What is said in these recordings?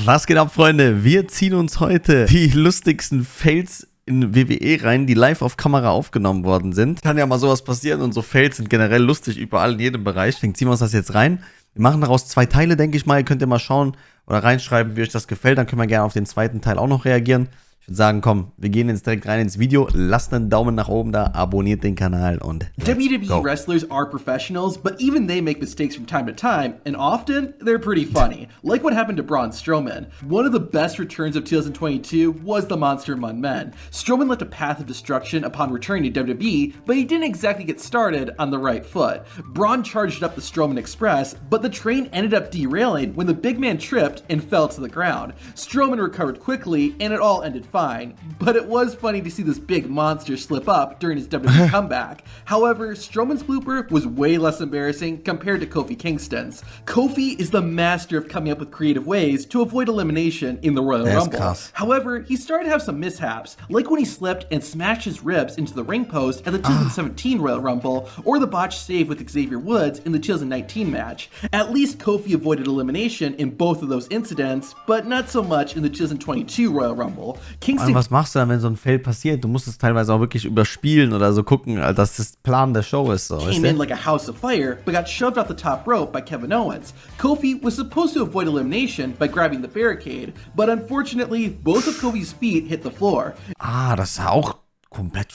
Was geht ab, Freunde? Wir ziehen uns heute die lustigsten Fails in WWE rein, die live auf Kamera aufgenommen worden sind. Kann ja mal sowas passieren und so Fails sind generell lustig überall in jedem Bereich. Deswegen ziehen wir uns das jetzt rein. Wir machen daraus 2 Teile, denke ich mal. Ihr könnt ja mal schauen oder reinschreiben, wie euch das gefällt. Dann können wir gerne auf den zweiten Teil auch noch reagieren. Ich würde sagen, komm, wir gehen jetzt direkt rein ins Video. Lasst einen Daumen nach oben da, abonniert den Kanal und WWE wrestlers are professionals, but even they make mistakes from time to time, and often they're pretty funny, like what happened to Braun Strowman. One of the best returns of 2022 was the Monster Among Men. Strowman left a path of destruction upon returning to WWE, but he didn't exactly get started on the right foot. Braun charged up the Strowman Express, but the train ended up derailing when the big man tripped and fell to the ground. Strowman recovered quickly, and it all ended fine, but it was funny to see this big monster slip up during his WWE comeback. However, Strowman's blooper was way less embarrassing compared to Kofi Kingston's. Kofi is the master of coming up with creative ways to avoid elimination in the Royal Rumble. Krass. However, he started to have some mishaps, like when he slipped and smashed his ribs into the ring post at the 2017 Royal Rumble, or the botched save with Xavier Woods in the 2019 match. At least Kofi avoided elimination in both of those incidents, but not so much in the 2022 Royal Rumble. Kingston, was machst du dann, wenn so ein Fail passiert? Du musst es teilweise auch wirklich überspielen oder so gucken, dass das Plan der Show ist. So, came in like a house of fire, but got shoved off the top rope by Kevin Owens. Kofi was supposed to avoid elimination by grabbing the barricade, but unfortunately, both of Kofi's feet hit the floor. Das ist auch komplett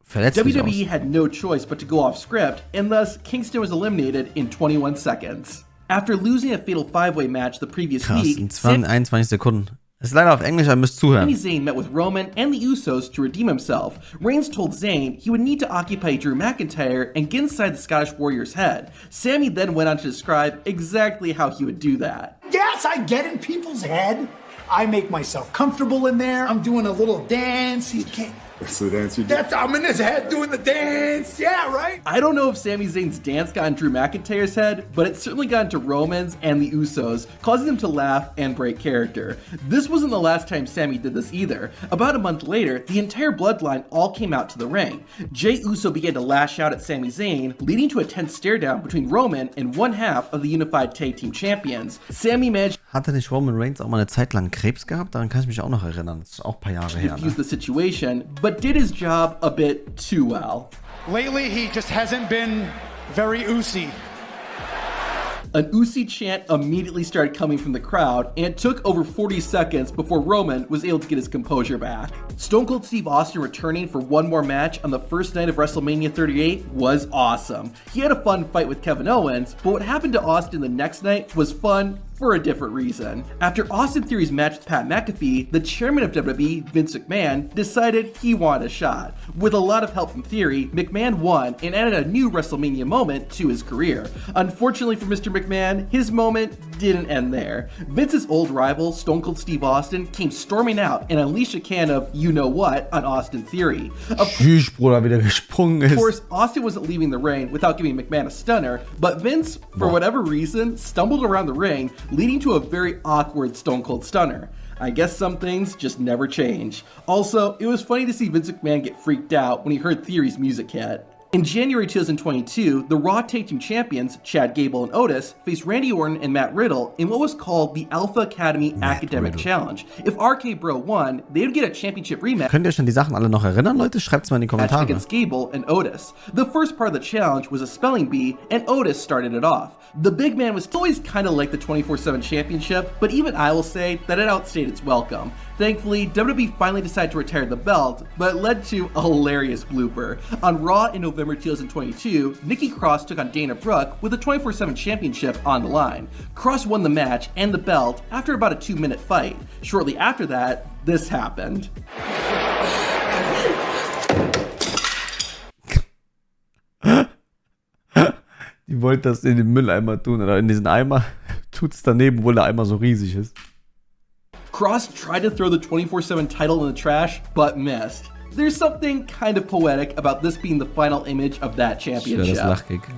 verletzlich WWE aus. had no choice but to go off script, and thus Kingston was eliminated in 21 seconds. After losing a fatal 5-way match the previous week, in 21 Sekunden. Ist leider auf Englisch, aber müsst zuhören. Sami Zayn met with Roman and the Usos to redeem himself. Reigns told Zayn he would need to occupy Drew McIntyre and get inside the Scottish Warrior's head. Sami then went on to describe exactly how he would do that. Yes, I get in people's head. I make myself comfortable in there. I'm doing a little dance. You can't. What's the dance you do? I'm in his head doing the dance. Yeah, right? I don't know if Sami Zayn's dance got in Drew McIntyre's head, but it certainly got into Roman's and the Usos, causing them to laugh and break character. This wasn't the last time Sami did this either. About a month later, the entire Bloodline all came out to the ring. Jey Uso began to lash out at Sami Zayn, leading to a tense stare-down between Roman and one half of the Unified Tag Team Champions. Sami managed Hatte nicht Roman Reigns auch mal eine Zeit lang Krebs gehabt? Daran kann ich mich auch noch erinnern. Das ist auch ein paar Jahre her. defuse the situation, but did his job a bit too well. Lately, he just hasn't been very Usi. An Usi chant immediately started coming from the crowd, and it took over 40 seconds before Roman was able to get his composure back. Stone Cold Steve Austin returning for one more match on the first night of WrestleMania 38 was awesome. He had a fun fight with Kevin Owens, but what happened to Austin the next night was fun for a different reason. After Austin Theory's match with Pat McAfee, the chairman of WWE, Vince McMahon, decided he wanted a shot. With a lot of help from Theory, McMahon won and added a new WrestleMania moment to his career. Unfortunately for Mr. McMahon, his moment didn't end there. Vince's old rival, Stone Cold Steve Austin, came storming out and unleashed a can of you-know-what on Austin Theory. Tschüss, Bruder, wieder gesprungen ist. Of course, Austin wasn't leaving the ring without giving McMahon a stunner, but Vince, for whatever reason, stumbled around the ring, leading to a very awkward Stone Cold Stunner. I guess some things just never change. Also, it was funny to see Vince McMahon get freaked out when he heard Theory's music hit. In January 2022, the Raw Tag Team Champions, Chad Gable and Otis, faced Randy Orton and Matt Riddle in what was called the Alpha Academy Academic Challenge. If RK Bro won, they would get a championship rematch. Könnt ihr euch an die Sachen alle noch erinnern, Leute? Schreibt's mal in die Kommentare. Against Gable and Otis. The first part of the challenge was a spelling bee, and Otis started it off. The big man was always kind of like the 24/7 championship, but even I will say that it outstayed its welcome. Thankfully, WWE finally decided to retire the belt, but it led to a hilarious blooper. On Raw in November 2022, Nikki Cross took on Dana Brooke with the 24/7 championship on the line. Cross won the match and the belt after about a 2-minute fight. Shortly after that, this happened. Die wollte das in den Mülleimer tun oder in diesen Eimer. Tut's daneben, obwohl der Eimer so riesig ist. Cross tried to throw the 24/7 title in the trash, but missed. There's something kind of poetic about this being the final image of that championship.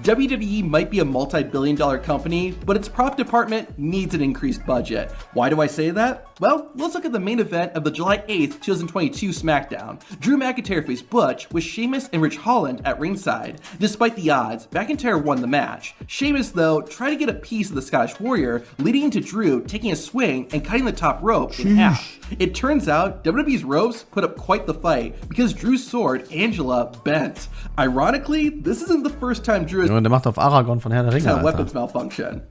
WWE might be a multi-billion-dollar company, but its prop department needs an increased budget. Why do I say that? Well, let's look at the main event of the July 8th, 2022 SmackDown. Drew McIntyre faced Butch with Sheamus and Rich Holland at ringside. Despite the odds, McIntyre won the match. Sheamus, though, tried to get a piece of the Scottish Warrior, leading to Drew taking a swing and cutting the top rope in half. It turns out WWE's ropes put up quite the fight because Drew's sword, Angela, bent. Ironically, this isn't the first time Drew has der macht auf Aragorn von Herr der Ringe, had a Alter. weapons malfunction.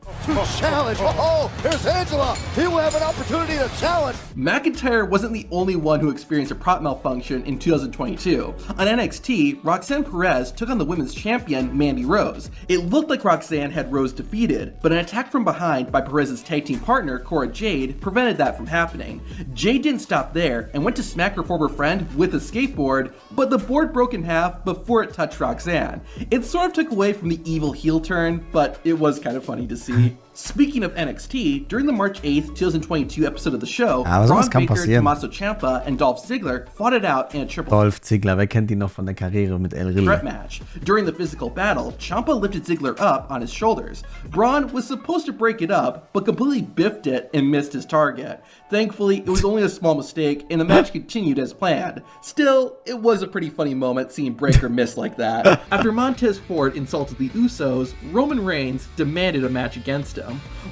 Challenge. Oh, here's Angela. He will have an opportunity to challenge. McIntyre wasn't the only one who experienced a prop malfunction in 2022. On NXT, Roxanne Perez took on the women's champion, Mandy Rose. It looked like Roxanne had Rose defeated, but an attack from behind by Perez's tag team partner, Cora Jade, prevented that from happening. Jade didn't stop there and went to smack her former friend with a skateboard, but the board broke in half before it touched Roxanne. It sort of took away from the evil heel turn, but it was kind of funny to see. Speaking of NXT, during the March 8th, 2022 episode of the show, Braun Baker, Tommaso Ciampa, and Dolph Ziggler fought it out in a triple Dolph Ziggler, wer kennt ihn noch von der Karriere mit El Rille? threat match. During the physical battle, Ciampa lifted Ziggler up on his shoulders. Braun was supposed to break it up, but completely biffed it and missed his target. Thankfully, it was only a small mistake, and the match continued as planned. Still, it was a pretty funny moment seeing Breaker miss like that. After Montez Ford insulted the Usos, Roman Reigns demanded a match against him.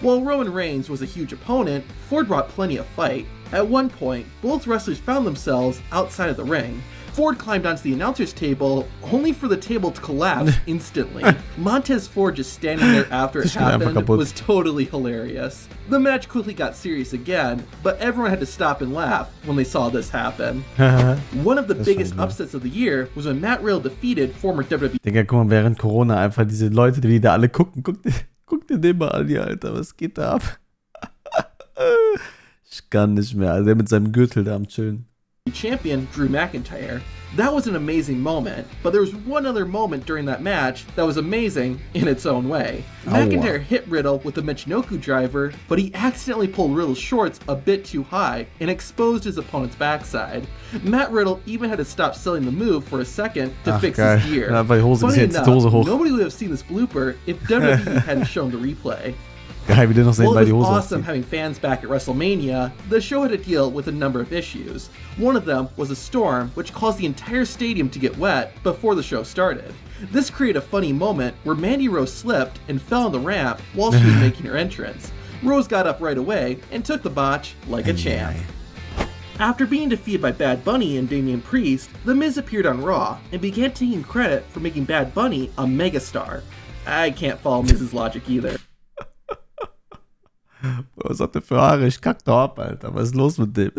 While Roman Reigns was a huge opponent, Ford brought plenty of fight. At one point, both wrestlers found themselves outside of the ring. Ford climbed onto the announcer's table, only for the table to collapse instantly. Montez Ford just standing there after it happened was totally hilarious. The match quickly got serious again, but everyone had to stop and laugh when they saw this happen. One of the biggest upsets of the year was when Matt Riddle defeated former WWE. Digga, guck mal, während Corona einfach diese Leute, die da alle gucken, guck dir den mal an, hier, Alter, was geht da ab? Ich kann nicht mehr, also der mit seinem Gürtel da am Chillen. Champion Drew McIntyre. That was an amazing moment, but there was one other moment during that match that was amazing in its own way. McIntyre hit Riddle with the Michinoku driver, but he accidentally pulled Riddle's shorts a bit too high and exposed his opponent's backside. Matt Riddle even had to stop selling the move for a second to fix his gear. Funny enough, nobody would have seen this blooper if WWE hadn't shown the replay. Geil, wie der noch While bei it die was Hose awesome having fans back at WrestleMania, the show had to deal with a number of issues. One of them was a storm, which caused the entire stadium to get wet before the show started. This created a funny moment where Mandy Rose slipped and fell on the ramp while she was making her entrance. Rose got up right away and took the botch like a champ. After being defeated by Bad Bunny and Damian Priest, The Miz appeared on Raw and began taking credit for making Bad Bunny a megastar. I can't follow Miz's logic either. Was hat der für Haare? Ich kack doch ab, Alter. Was ist los mit dem?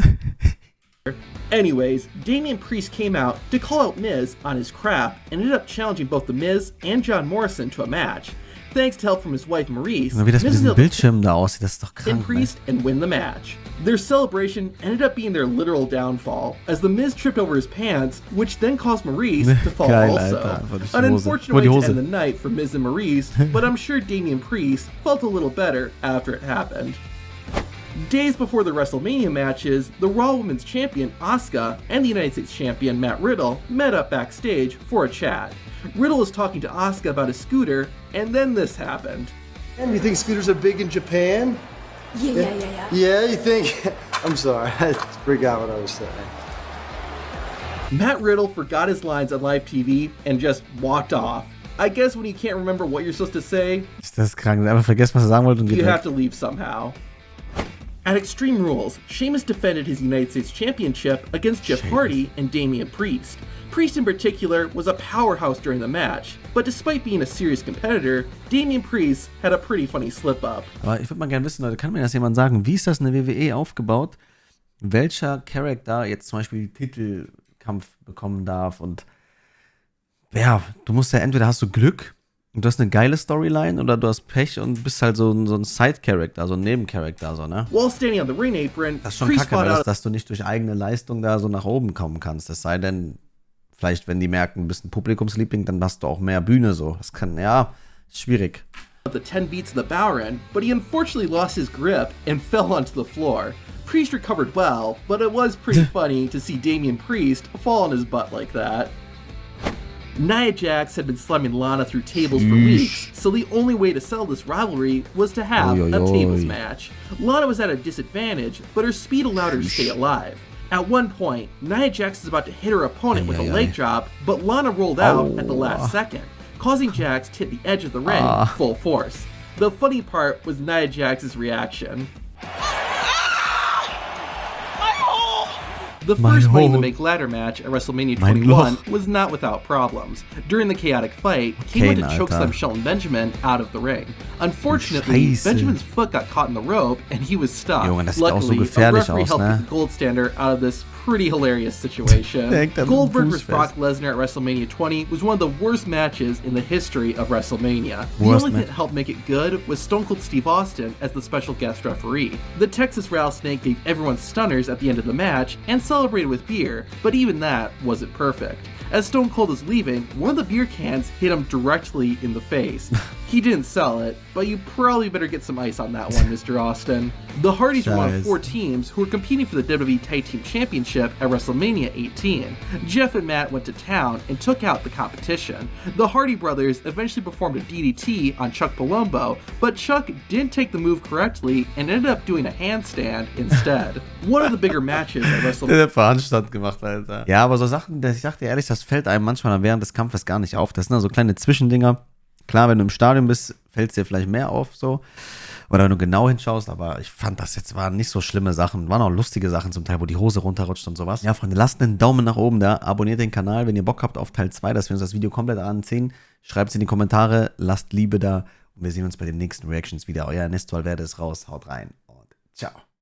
Anyways, Damian Priest came out to call out Miz on his crap and ended up challenging both The Miz and John Morrison to a match. Thanks to help from his wife Maurice, Wie das mit diesen Bildschirmen da aussieht, das ist doch krank. Priest and win the match. Their celebration ended up being their literal downfall, as The Miz tripped over his pants, which then caused Maurice to fall Geil, also. Alter. An unfortunate way to end the night for Miz and Maurice, but I'm sure Damian Priest felt a little better after it happened. Days before the WrestleMania matches, the Raw Women's Champion Asuka and the United States Champion Matt Riddle met up backstage for a chat. Riddle was talking to Asuka about his scooter, and then this happened. You think scooters are big in Japan? Yeah. Yeah, you think? I'm sorry, I forgot what I was saying. Matt Riddle forgot his lines on live TV and just walked off. I guess when you can't remember what you're supposed to say, Ist das krank? Einfach vergessen, was er sagen wollte und geht you weg. have to leave somehow. At Extreme Rules, Sheamus defended his United States Championship against Jeff Hardy and Damian Priest. Priest in particular was a powerhouse during the match, but despite being a serious competitor, Damian Priest had a pretty funny slip-up. Aber ich würde mal gerne wissen, Leute, kann mir das jemand sagen, wie ist das in der WWE aufgebaut? Welcher Charakter jetzt zum Beispiel Titelkampf bekommen darf und ja, du musst ja entweder hast du Glück und du hast eine geile Storyline oder du hast Pech und bist halt so ein Side-Character, so ein Nebencharakter, so, ne? While standing on the ring apron, Das ist schon Priest kacke, fought weil out dass du nicht durch eigene Leistung da so nach oben kommen kannst. Es sei denn, vielleicht, wenn die merken, du bist ein Publikumsliebling, dann hast du auch mehr Bühne so. Das kann, ja, ist schwierig. the 10 beats of the Bowren, but he unfortunately lost his grip and fell onto the floor. Priest recovered well, but it was pretty funny to see Damian Priest fall on his butt like that. Nia Jax had been slamming Lana through tables for weeks, so the only way to sell this rivalry was to have a tables match. Lana was at a disadvantage, but her speed allowed her to stay alive. At one point, Nia Jax was about to hit her opponent with a leg drop, but Lana rolled out at the last second, causing Jax to hit the edge of the ring full force. The funny part was Nia Jax's reaction. The first Money in the Bank ladder match at WrestleMania 21 was not without problems. During the chaotic fight, Kane went to chokeslam Shelton Benjamin out of the ring. Unfortunately, Benjamin's foot got caught in the rope and he was stuck. Luckily, a referee helped get the gold standard out of this pretty hilarious situation. Goldberg vs. Brock Lesnar at WrestleMania 20 was one of the worst matches in the history of WrestleMania. The only thing that helped make it good was Stone Cold Steve Austin as the special guest referee. The Texas Rattlesnake gave everyone stunners at the end of the match and celebrated with beer, but even that wasn't perfect. As Stone Cold was leaving, one of the beer cans hit him directly in the face. He didn't sell it, but you probably better get some ice on that one, Mr. Austin. The Hardys were one of 4 teams who were competing for the WWE Tag Team Championship at WrestleMania 18. Jeff and Matt went to town and took out the competition. The Hardy brothers eventually performed a DDT on Chuck Palumbo, but Chuck didn't take the move correctly and ended up doing a handstand instead. One of the bigger matches at WrestleMania. Der Handstand gemacht, Alter. Ja, aber so Sachen, ich sag dir ehrlich, das fällt einem manchmal dann während des Kampfes gar nicht auf. Das sind so kleine Zwischendinger. Klar, wenn du im Stadion bist, fällt es dir vielleicht mehr auf, so. Oder wenn du genau hinschaust, aber ich fand, das jetzt waren nicht so schlimme Sachen. Waren auch lustige Sachen zum Teil, wo die Hose runterrutscht und sowas. Ja, Freunde, lasst einen Daumen nach oben da. Abonniert den Kanal, wenn ihr Bock habt auf Teil 2, dass wir uns das Video komplett anziehen. Schreibt es in die Kommentare, lasst Liebe da. Und wir sehen uns bei den nächsten Reactions wieder. Euer Ernesto Valverde ist raus. Haut rein und ciao.